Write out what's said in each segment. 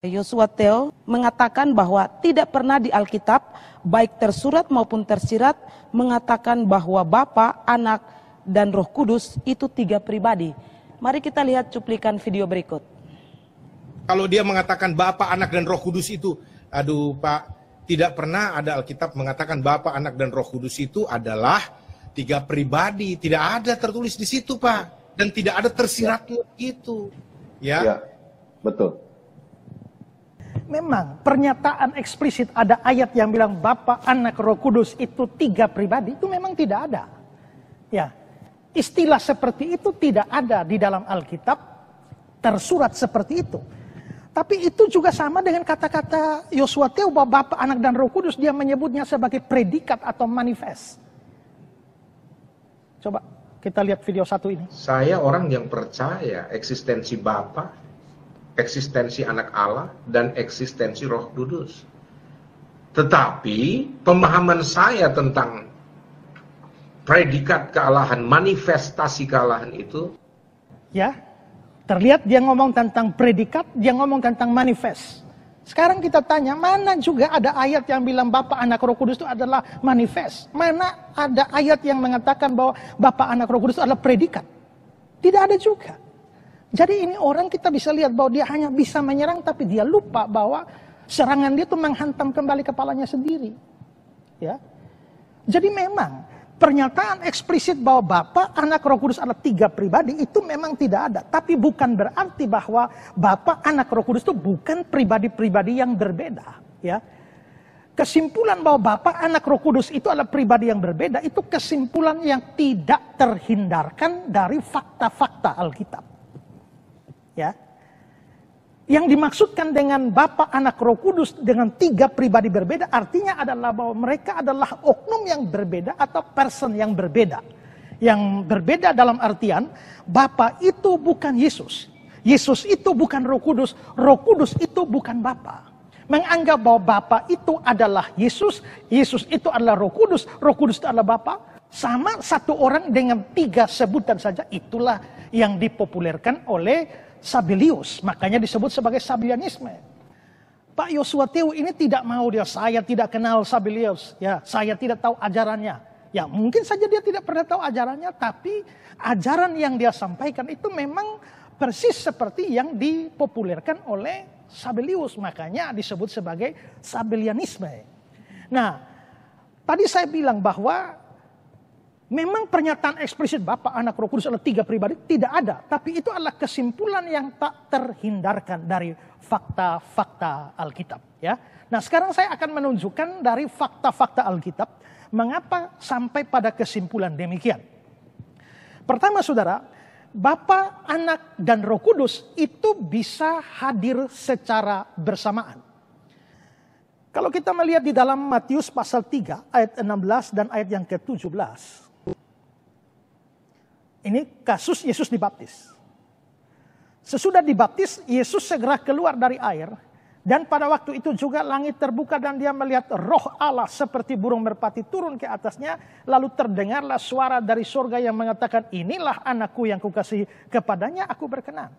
Yosua Theo mengatakan bahwa tidak pernah di Alkitab, baik tersurat maupun tersirat, mengatakan bahwa Bapa, Anak, dan Roh Kudus itu 3 pribadi. Mari kita lihat cuplikan video berikut. Kalau dia mengatakan Bapa, Anak, dan Roh Kudus itu, aduh Pak, tidak pernah ada Alkitab mengatakan Bapa, Anak, dan Roh Kudus itu adalah 3 pribadi. Tidak ada tertulis di situ Pak, dan tidak ada tersiratnya gitu. Ya, betul. Memang pernyataan eksplisit ada ayat yang bilang Bapa, Anak, Roh Kudus itu 3 pribadi, itu memang tidak ada. Ya, istilah seperti itu tidak ada di dalam Alkitab tersurat seperti itu. Tapi itu juga sama dengan kata-kata Yosua Theo bahwa Bapa, Anak, dan Roh Kudus, dia menyebutnya sebagai predikat atau manifest. Coba kita lihat video 1 ini. Saya orang yang percaya eksistensi Bapa, eksistensi Anak Allah, dan eksistensi Roh Kudus. Tetapi pemahaman saya tentang predikat kealahan, manifestasi kealahan itu, ya, terlihat dia ngomong tentang predikat, dia ngomong tentang manifest. Sekarang kita tanya, mana juga ada ayat yang bilang Bapa, Anak, Roh Kudus itu adalah manifest? Mana ada ayat yang mengatakan bahwa Bapa, Anak, Roh Kudus adalah predikat? Tidak ada juga. Jadi ini orang kita bisa lihat bahwa dia hanya bisa menyerang, tapi dia lupa bahwa serangan dia itu menghantam kembali kepalanya sendiri. Ya. Jadi memang pernyataan eksplisit bahwa Bapa, Anak, Roh Kudus adalah 3 pribadi itu memang tidak ada. Tapi bukan berarti bahwa Bapa, Anak, Roh Kudus itu bukan pribadi-pribadi yang berbeda. Ya. Kesimpulan bahwa Bapa, Anak, Roh Kudus itu adalah pribadi yang berbeda, itu kesimpulan yang tidak terhindarkan dari fakta-fakta Alkitab. Ya, yang dimaksudkan dengan Bapa, Anak, Roh Kudus dengan 3 pribadi berbeda artinya adalah bahwa mereka adalah oknum yang berbeda atau person yang berbeda. Yang berbeda dalam artian Bapa itu bukan Yesus, Yesus itu bukan Roh Kudus itu bukan Bapa. Menganggap bahwa Bapa itu adalah Yesus, Yesus itu adalah Roh Kudus itu adalah Bapa, sama satu orang dengan 3 sebutan saja, itulah yang dipopulerkan oleh Sabellius, makanya disebut sebagai Sabellianisme. Pak Yosua Theo ini tidak mau saya tidak kenal Sabellius, ya, saya tidak tahu ajarannya. Ya, mungkin saja dia tidak pernah tahu ajarannya, tapi ajaran yang dia sampaikan itu memang persis seperti yang dipopulerkan oleh Sabellius, makanya disebut sebagai Sabellianisme. Nah, tadi saya bilang bahwa memang pernyataan eksplisit Bapa, Anak, Roh Kudus adalah 3 pribadi tidak ada. Tapi itu adalah kesimpulan yang tak terhindarkan dari fakta-fakta Alkitab. Ya. Nah sekarang saya akan menunjukkan dari fakta-fakta Alkitab mengapa sampai pada kesimpulan demikian. Pertama saudara, Bapa, Anak, dan Roh Kudus itu bisa hadir secara bersamaan. Kalau kita melihat di dalam Matius pasal 3 ayat 16 dan ayat yang ke-17. Ini kasus Yesus dibaptis. Sesudah dibaptis, Yesus segera keluar dari air. Dan pada waktu itu juga langit terbuka dan dia melihat Roh Allah seperti burung merpati turun ke atasnya. Lalu terdengarlah suara dari surga yang mengatakan, inilah anakku yang kukasihi, kepadanya aku berkenan.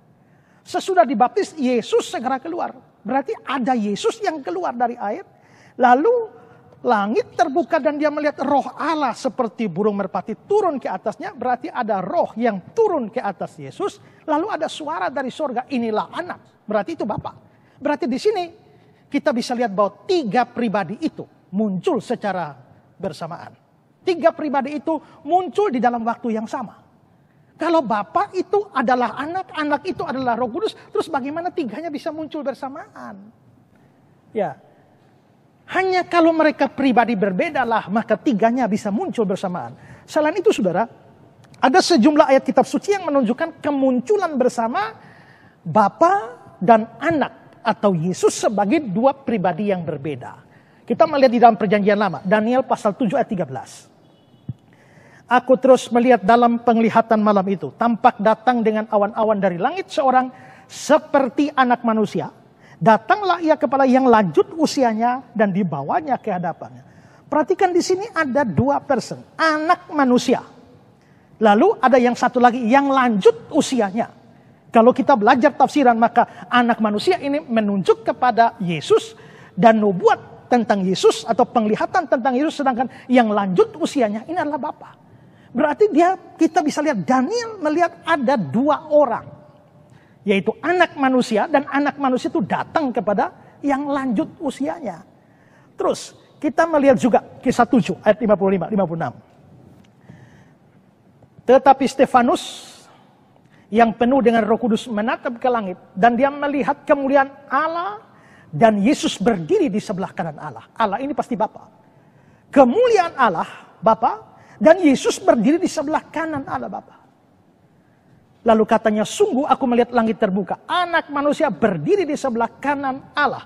Sesudah dibaptis, Yesus segera keluar. Berarti ada Yesus yang keluar dari air. Lalu langit terbuka dan dia melihat Roh Allah seperti burung merpati turun ke atasnya. Berarti ada roh yang turun ke atas Yesus. Lalu ada suara dari surga, inilah anak. Berarti itu Bapa. Berarti di sini kita bisa lihat bahwa 3 pribadi itu muncul secara bersamaan. 3 pribadi itu muncul di dalam waktu yang sama. Kalau Bapa itu adalah anak, anak itu adalah Roh Kudus, terus bagaimana 3-nya bisa muncul bersamaan? Ya. Hanya kalau mereka pribadi berbedalah maka 3-nya bisa muncul bersamaan. Selain itu saudara, ada sejumlah ayat kitab suci yang menunjukkan kemunculan bersama Bapa dan Anak atau Yesus sebagai 2 pribadi yang berbeda. Kita melihat di dalam perjanjian lama, Daniel pasal 7 ayat 13. Aku terus melihat dalam penglihatan malam itu, tampak datang dengan awan-awan dari langit seorang seperti anak manusia. Datanglah ia kepada yang lanjut usianya dan dibawanya ke hadapannya. Perhatikan di sini ada 2 person, anak manusia. Lalu ada yang satu lagi yang lanjut usianya. Kalau kita belajar tafsiran, maka anak manusia ini menunjuk kepada Yesus dan nubuat tentang Yesus atau penglihatan tentang Yesus, sedangkan yang lanjut usianya ini adalah Bapa. Berarti kita bisa lihat Daniel melihat ada dua orang, yaitu anak manusia, dan anak manusia itu datang kepada yang lanjut usianya. Terus kita melihat juga Kisah 7 ayat 55-56. Tetapi Stefanus yang penuh dengan Roh Kudus menatap ke langit, dan dia melihat kemuliaan Allah dan Yesus berdiri di sebelah kanan Allah. Allah ini pasti Bapa. Kemuliaan Allah Bapa dan Yesus berdiri di sebelah kanan Allah Bapa. Lalu katanya, sungguh aku melihat langit terbuka, anak manusia berdiri di sebelah kanan Allah.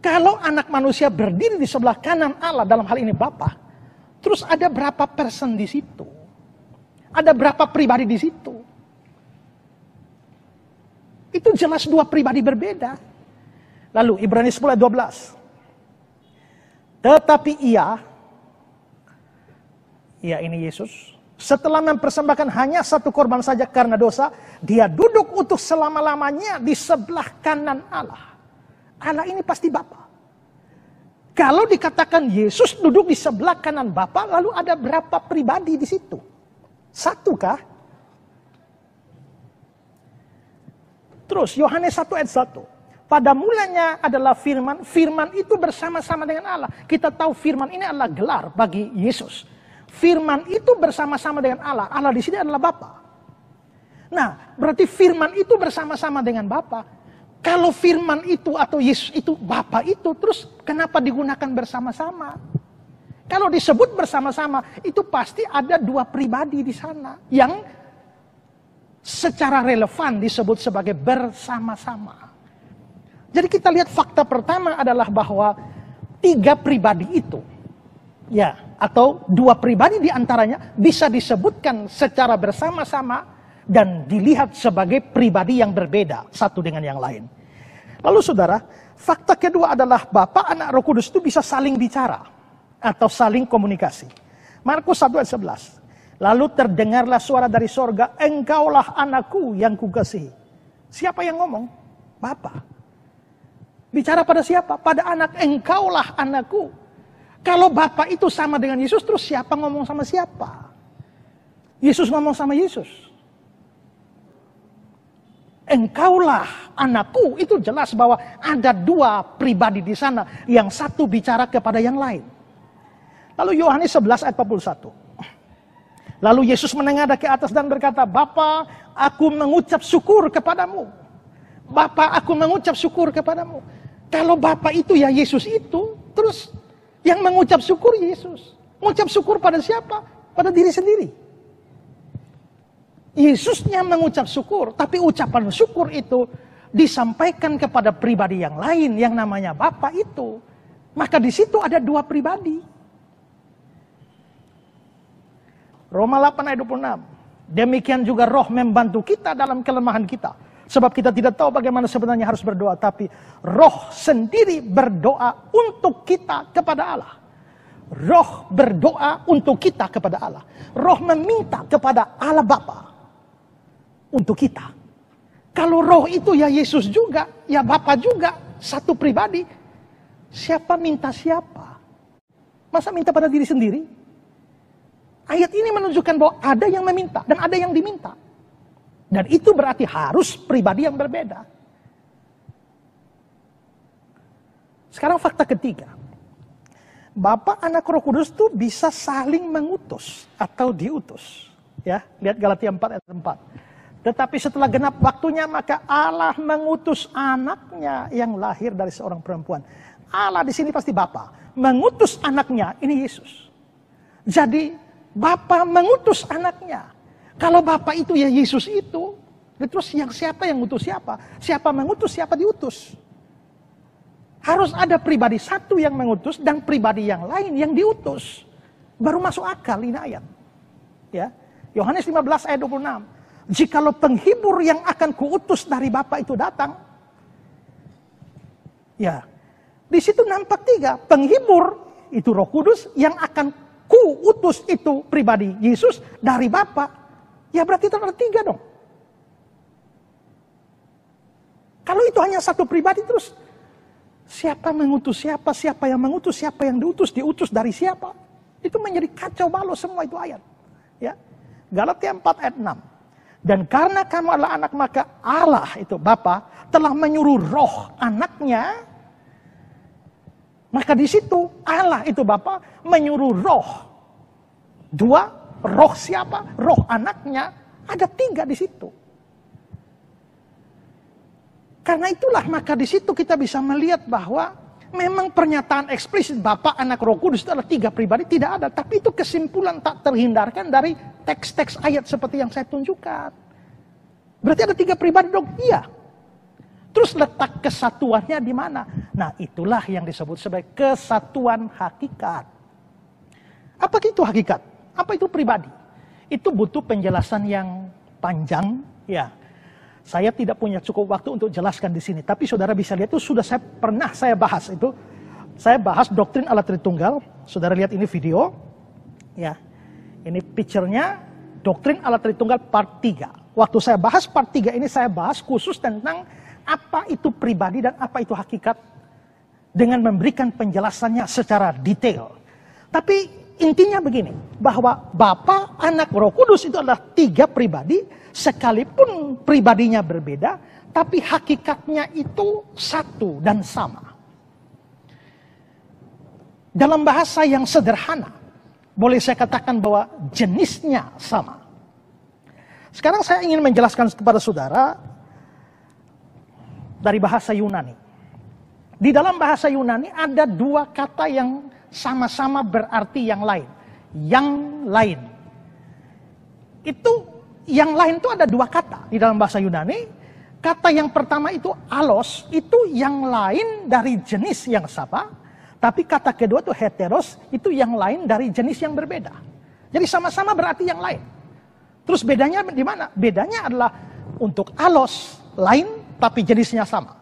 Kalau anak manusia berdiri di sebelah kanan Allah, dalam hal ini Bapa, terus ada berapa persen di situ? Ada berapa pribadi di situ? Itu jelas dua pribadi berbeda. Lalu Ibrani 10 ayat 12. Tetapi ia ini Yesus, setelah mempersembahkan hanya satu korban saja karena dosa, dia duduk untuk selama-lamanya di sebelah kanan Allah. Allah ini pasti Bapa. Kalau dikatakan Yesus duduk di sebelah kanan Bapa, lalu ada berapa pribadi di situ? Satu kah? Terus Yohanes 1 ayat 1. Pada mulanya adalah firman, firman itu bersama-sama dengan Allah. Kita tahu firman ini adalah gelar bagi Yesus. Firman itu bersama-sama dengan Allah. Allah di sini adalah Bapa. Nah, berarti firman itu bersama-sama dengan Bapa. Kalau firman itu atau Yesus itu Bapa itu, terus kenapa digunakan bersama-sama? Kalau disebut bersama-sama, itu pasti ada dua pribadi di sana yang secara relevan disebut sebagai bersama-sama. Jadi kita lihat fakta pertama adalah bahwa tiga pribadi itu, atau dua pribadi di antaranya bisa disebutkan secara bersama-sama dan dilihat sebagai pribadi yang berbeda satu dengan yang lain. Lalu saudara, fakta kedua adalah Bapa, Anak, Roh Kudus itu bisa saling bicara atau saling komunikasi. Markus 1 ayat 11. Lalu terdengarlah suara dari sorga, engkaulah anakku yang kukasihi. Siapa yang ngomong? Bapa. Bicara pada siapa? Pada anak, engkaulah anakku. Kalau Bapa itu sama dengan Yesus, terus siapa ngomong sama siapa? Yesus ngomong sama Yesus. Engkaulah anakku, itu jelas bahwa ada dua pribadi di sana, yang satu bicara kepada yang lain. Lalu Yohanes 11 ayat 41. Lalu Yesus menengadah ke atas dan berkata, Bapa, aku mengucap syukur kepadamu. Bapa, aku mengucap syukur kepadamu. Kalau Bapa itu ya Yesus itu, terus yang mengucap syukur Yesus. Mengucap syukur pada siapa? Pada diri sendiri. Yesusnya mengucap syukur, tapi ucapan syukur itu disampaikan kepada pribadi yang lain yang namanya Bapa itu. Maka di situ ada dua pribadi. Roma 8 ayat 26. Demikian juga Roh membantu kita dalam kelemahan kita. Sebab kita tidak tahu bagaimana sebenarnya harus berdoa. Tapi Roh sendiri berdoa untuk kita kepada Allah. Roh berdoa untuk kita kepada Allah. Roh meminta kepada Allah Bapa untuk kita. Kalau Roh itu ya Yesus juga, ya Bapa juga, satu pribadi. Siapa minta siapa? Masa minta pada diri sendiri? Ayat ini menunjukkan bahwa ada yang meminta dan ada yang diminta. Dan itu berarti harus pribadi yang berbeda. Sekarang fakta ketiga. Bapa, Anak, Roh Kudus itu bisa saling mengutus atau diutus. Ya, lihat Galatia 4 ayat 4. Tetapi setelah genap waktunya, maka Allah mengutus anaknya yang lahir dari seorang perempuan. Allah di sini pasti Bapa. Mengutus anaknya, ini Yesus. Jadi Bapa mengutus anaknya. Kalau Bapa itu ya Yesus itu, terus siapa yang ngutus siapa? Siapa mengutus, siapa diutus? Harus ada pribadi satu yang mengutus dan pribadi yang lain yang diutus. Baru masuk akal ini ayat. Ya. Yohanes 15 ayat 26. Jikalau penghibur yang akan kuutus dari Bapa itu datang. Ya. Di situ nampak tiga. Penghibur itu Roh Kudus, yang akan utus itu pribadi Yesus dari Bapa. Ya berarti itu ada tiga dong. itu hanya satu pribadi terus. Siapa mengutus siapa, siapa yang mengutus, siapa yang diutus dari siapa. Itu menjadi kacau balau semua itu ayat. Ya. Galatia 4 ayat 6. Dan karena kamu adalah anak, maka Allah itu Bapa telah menyuruh roh anaknya. Maka di situ Allah itu Bapa menyuruh roh. 2, roh siapa? Roh anaknya. Ada 3 di situ. Karena itulah maka di situ kita bisa melihat bahwa memang pernyataan eksplisit Bapa, Anak, Roh Kudus itu adalah 3 pribadi tidak ada. Tapi itu kesimpulan tak terhindarkan dari teks-teks ayat seperti yang saya tunjukkan. Berarti ada 3 pribadi dong? Iya. Terus letak kesatuannya di mana? Nah, itulah yang disebut sebagai kesatuan hakikat. Apa itu hakikat? Apa itu pribadi? Itu butuh penjelasan yang panjang, ya. Saya tidak punya cukup waktu untuk jelaskan di sini, tapi saudara bisa lihat itu sudah pernah saya bahas itu. Saya bahas doktrin Allah Tritunggal. Saudara lihat ini video, ya. Ini picture-nya doktrin Allah Tritunggal part 3. Waktu saya bahas part 3 ini saya bahas khusus tentang apa itu pribadi dan apa itu hakikat dengan memberikan penjelasannya secara detail. Tapi intinya begini, bahwa Bapa, Anak, Roh Kudus itu adalah 3 pribadi, sekalipun pribadinya berbeda, tapi hakikatnya itu satu dan sama. Dalam bahasa yang sederhana, boleh saya katakan bahwa jenisnya sama. Sekarang saya ingin menjelaskan kepada saudara dari bahasa Yunani. Di dalam bahasa Yunani ada 2 kata yang sama-sama berarti yang lain. Yang lain. Itu, yang lain itu ada 2 kata di dalam bahasa Yunani. Kata yang pertama itu alos, itu yang lain dari jenis yang sama. Tapi kata kedua itu heteros, itu yang lain dari jenis yang berbeda. Jadi sama-sama berarti yang lain. Terus bedanya di mana? Bedanya adalah untuk alos, lain tapi jenisnya sama.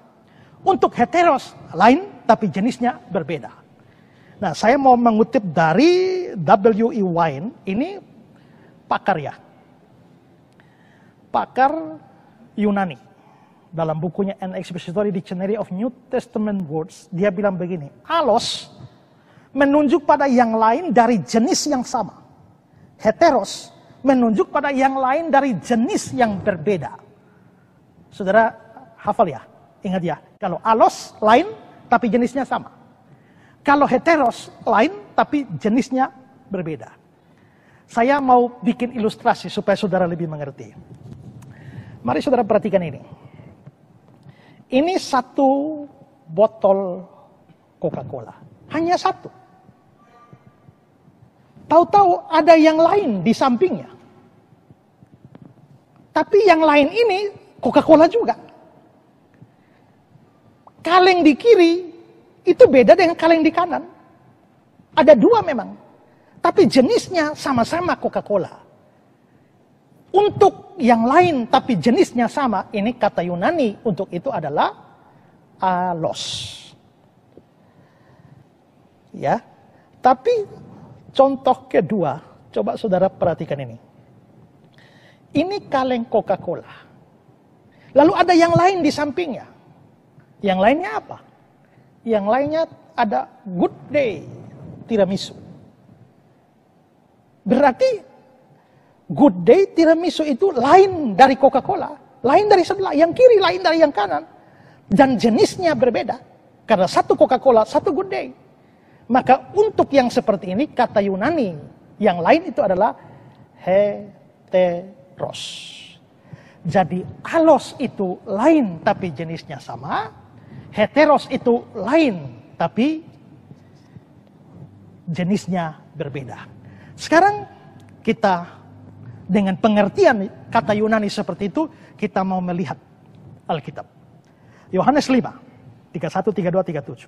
Untuk heteros, lain tapi jenisnya berbeda. Nah, saya mau mengutip dari W.E. Wine, ini pakar ya. Pakar Yunani. Dalam bukunya An Expository Dictionary of New Testament Words, dia bilang begini, alos menunjuk pada yang lain dari jenis yang sama. Heteros menunjuk pada yang lain dari jenis yang berbeda. Saudara hafal ya, ingat ya, kalau alos lain tapi jenisnya sama. Kalau heteros lain tapi jenisnya berbeda. Saya mau bikin ilustrasi supaya saudara lebih mengerti. Mari saudara perhatikan ini. Ini 1 botol Coca-Cola. Hanya 1. Tahu-tahu ada yang lain di sampingnya. Tapi yang lain ini Coca-Cola juga. Kaleng di kiri itu beda dengan kaleng di kanan. Ada 2 memang. Tapi jenisnya sama-sama Coca-Cola. Untuk yang lain tapi jenisnya sama, ini kata Yunani untuk itu adalah alos. Ya. Tapi contoh kedua, coba saudara perhatikan ini. Ini kaleng Coca-Cola. Lalu ada yang lain di sampingnya. Yang lainnya apa? Yang lainnya ada Good Day tiramisu. Berarti Good Day tiramisu itu lain dari Coca-Cola. Lain dari sebelah. Yang kiri lain dari yang kanan. Dan jenisnya berbeda. Karena 1 Coca-Cola, 1 Good Day. Maka untuk yang seperti ini, kata Yunani, yang lain itu adalah heteros. Jadi alos itu lain tapi jenisnya sama. Heteros itu lain tapi jenisnya berbeda. Sekarang kita dengan pengertian kata Yunani seperti itu, kita mau melihat Alkitab. Yohanes 5, 31, 32, 37.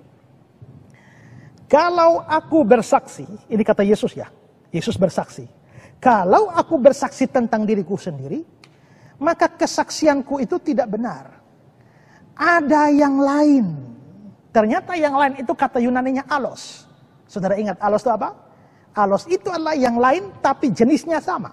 Kalau aku bersaksi, ini kata Yesus ya, Yesus bersaksi. Kalau aku bersaksi tentang diriku sendiri, maka kesaksianku itu tidak benar. Ada yang lain. Ternyata yang lain itu kata Yunaninya alos. Saudara ingat alos itu apa? Alos itu adalah yang lain tapi jenisnya sama.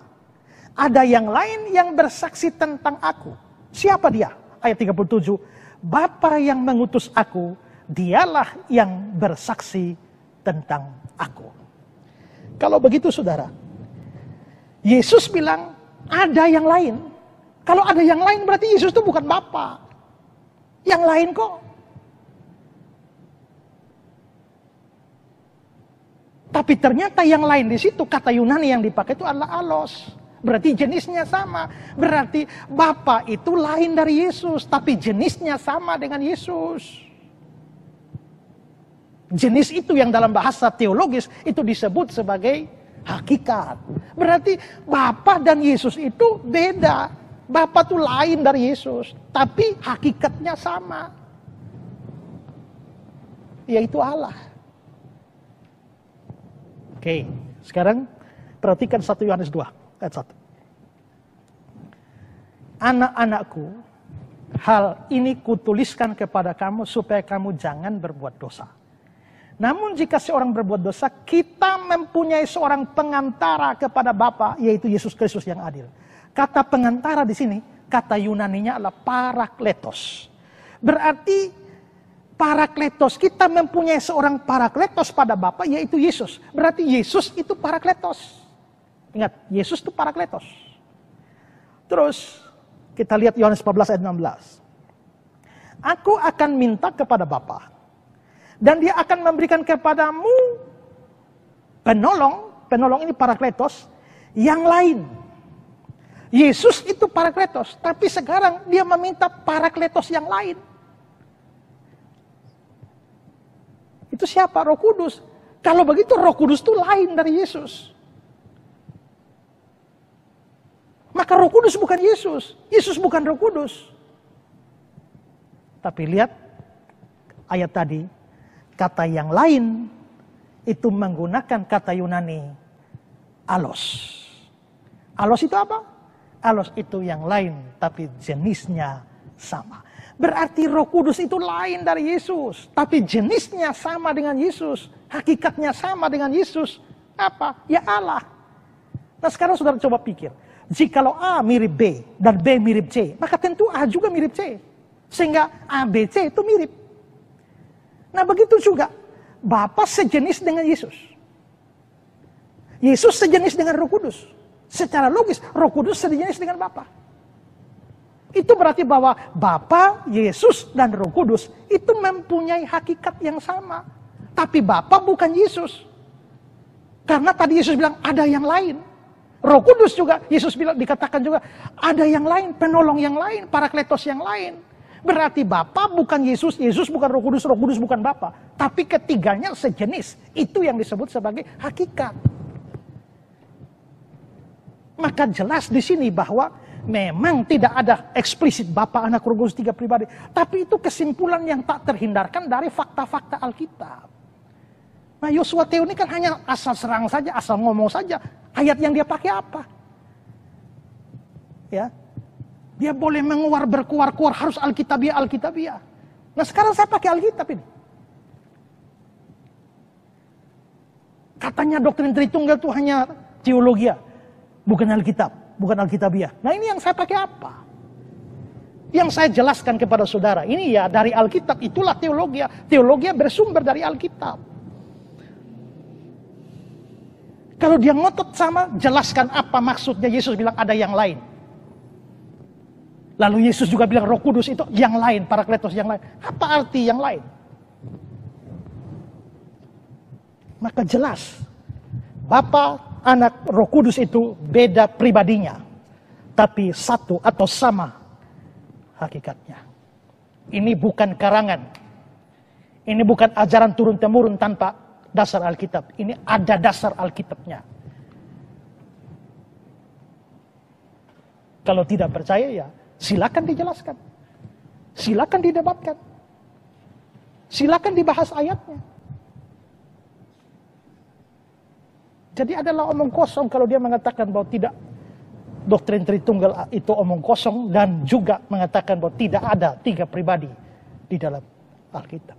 Ada yang lain yang bersaksi tentang aku. Siapa dia? Ayat 37. Bapa yang mengutus aku, dialah yang bersaksi tentang aku. Kalau begitu saudara, Yesus bilang ada yang lain. Kalau ada yang lain berarti Yesus itu bukan Bapa. Yang lain kok. Tapi ternyata yang lain di situ, kata Yunani yang dipakai itu adalah allos. Berarti jenisnya sama. Berarti Bapa itu lain dari Yesus, tapi jenisnya sama dengan Yesus. Jenis itu yang dalam bahasa teologis itu disebut sebagai hakikat. Berarti Bapa dan Yesus itu beda. Bapa itu lain dari Yesus, tapi hakikatnya sama. Yaitu Allah. Oke, sekarang perhatikan 1 Yohanes 2 ayat 1. Anak-anakku, hal ini kutuliskan kepada kamu supaya kamu jangan berbuat dosa. Namun jika seorang berbuat dosa, kita mempunyai seorang pengantara kepada Bapa, yaitu Yesus Kristus yang adil. Kata pengantara di sini, kata Yunaninya adalah parakletos. Berarti parakletos, kita mempunyai seorang parakletos pada Bapa, yaitu Yesus. Berarti Yesus itu parakletos. Ingat, Yesus itu parakletos. Terus, kita lihat Yohanes 14 ayat 16. Aku akan minta kepada Bapa, dan dia akan memberikan kepadamu penolong ini parakletos, yang lain. Yesus itu parakletos, tapi sekarang dia meminta parakletos yang lain. Itu siapa? Roh Kudus. Kalau begitu Roh Kudus itu lain dari Yesus. Maka Roh Kudus bukan Yesus. Yesus bukan Roh Kudus. Tapi lihat ayat tadi. Kata yang lain itu menggunakan kata Yunani allos. Allos itu apa? Allos itu yang lain tapi jenisnya sama. Berarti Roh Kudus itu lain dari Yesus. Tapi jenisnya sama dengan Yesus. Hakikatnya sama dengan Yesus. Apa? Ya Allah. Nah sekarang saudara coba pikir. Jikalau A mirip B dan B mirip C, maka tentu A juga mirip C. Sehingga A, B, C itu mirip. Nah begitu juga. Bapa sejenis dengan Yesus. Yesus sejenis dengan Roh Kudus. Secara logis, Roh Kudus sejenis dengan Bapa. Itu berarti bahwa Bapa, Yesus, dan Roh Kudus itu mempunyai hakikat yang sama. Tapi Bapa bukan Yesus. Karena tadi Yesus bilang ada yang lain. Roh Kudus juga, Yesus bilang, dikatakan juga ada yang lain, penolong yang lain, parakletos yang lain. Berarti Bapa bukan Yesus, Yesus bukan Roh Kudus bukan Bapa. Tapi ketiganya sejenis. Itu yang disebut sebagai hakikat. Maka jelas di sini bahwa memang tidak ada eksplisit Bapa, Anak, Roh Kudus 3 pribadi. Tapi itu kesimpulan yang tak terhindarkan dari fakta-fakta Alkitab. Nah Yosua Theo ini kan hanya asal serang saja, asal ngomong saja. Ayat yang dia pakai apa? Ya, dia boleh berkuar-kuar harus Alkitabiah. Nah sekarang saya pakai Alkitab ini. Katanya doktrin Tritunggal itu hanya teologia, bukan Alkitab. Bukan Alkitabiah. Nah ini yang saya pakai apa? Yang saya jelaskan kepada saudara. Ini ya dari Alkitab. Itulah teologia. Teologia bersumber dari Alkitab. Kalau dia ngotot sama, jelaskan apa maksudnya Yesus bilang ada yang lain. Lalu Yesus juga bilang Roh Kudus itu yang lain. Parakletos yang lain. Apa arti yang lain? Maka jelas. Bapa, Anak, Roh Kudus itu beda pribadinya. Tapi satu atau sama hakikatnya. Ini bukan karangan. Ini bukan ajaran turun-temurun tanpa dasar Alkitab. Ini ada dasar Alkitabnya. Kalau tidak percaya ya silakan dijelaskan. Silakan didebatkan. Silakan dibahas ayatnya. Jadi adalah omong kosong kalau dia mengatakan bahwa tidak doktrin Tritunggal itu omong kosong dan juga mengatakan bahwa tidak ada 3 pribadi di dalam Alkitab.